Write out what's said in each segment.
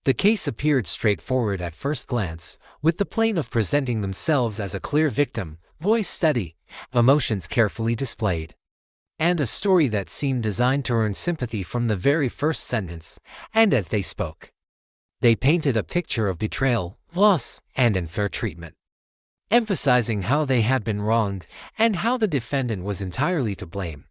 The case appeared straightforward at first glance, with the plaintiff presenting themselves as a clear victim, voice steady, emotions carefully displayed, and a story that seemed designed to earn sympathy from the very first sentence. And as they spoke, they painted a picture of betrayal, loss, and unfair treatment, emphasizing how they had been wronged and how the defendant was entirely to blame.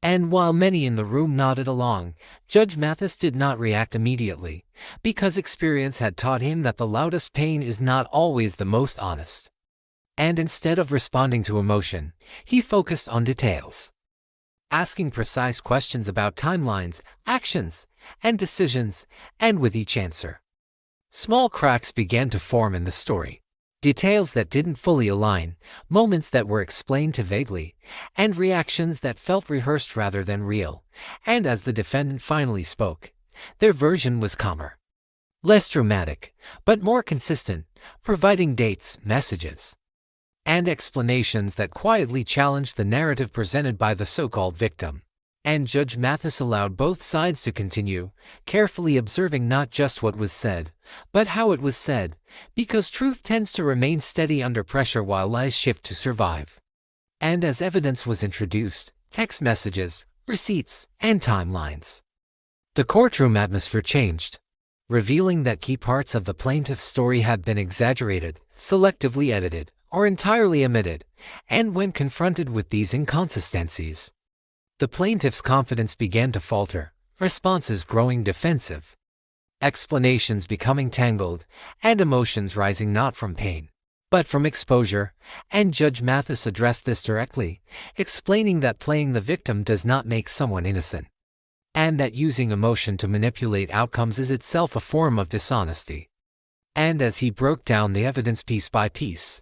And while many in the room nodded along, Judge Mathis did not react immediately, because experience had taught him that the loudest pain is not always the most honest. And instead of responding to emotion, he focused on details, asking precise questions about timelines, actions, and decisions, and with each answer, small cracks began to form in the story. Details that didn't fully align, moments that were explained too vaguely, and reactions that felt rehearsed rather than real. And as the defendant finally spoke, their version was calmer, less dramatic, but more consistent, providing dates, messages, and explanations that quietly challenged the narrative presented by the so-called victim. And Judge Mathis allowed both sides to continue, carefully observing not just what was said, but how it was said, because truth tends to remain steady under pressure while lies shift to survive. And as evidence was introduced, text messages, receipts, and timelines, the courtroom atmosphere changed, revealing that key parts of the plaintiff's story had been exaggerated, selectively edited, or entirely omitted. And when confronted with these inconsistencies, the plaintiff's confidence began to falter, responses growing defensive, explanations becoming tangled, and emotions rising not from pain, but from exposure. And Judge Mathis addressed this directly, explaining that playing the victim does not make someone innocent, and that using emotion to manipulate outcomes is itself a form of dishonesty. And as he broke down the evidence piece by piece,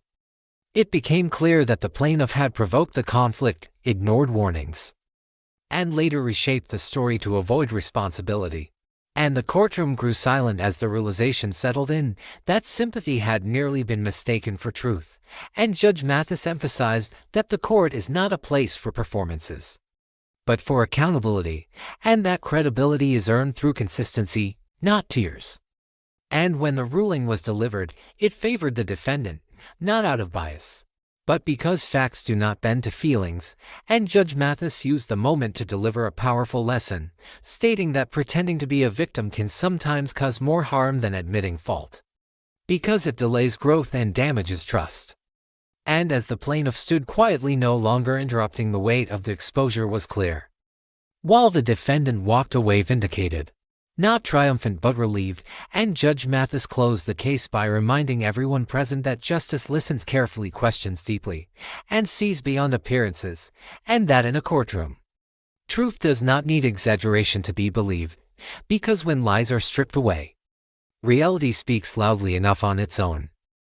it became clear that the plaintiff had provoked the conflict, ignored warnings, and later reshaped the story to avoid responsibility. And the courtroom grew silent as the realization settled in that sympathy had nearly been mistaken for truth. And Judge Mathis emphasized that the court is not a place for performances, but for accountability, and that credibility is earned through consistency, not tears. And when the ruling was delivered, it favored the defendant, not out of bias, but because facts do not bend to feelings. And Judge Mathis used the moment to deliver a powerful lesson, stating that pretending to be a victim can sometimes cause more harm than admitting fault, because it delays growth and damages trust. And as the plaintiff stood quietly, no longer interrupting, the weight of the exposure was clear, while the defendant walked away vindicated, not triumphant but relieved. And Judge Mathis closed the case by reminding everyone present that justice listens carefully, questions deeply, and sees beyond appearances, and that in a courtroom, truth does not need exaggeration to be believed, because when lies are stripped away, reality speaks loudly enough on its own.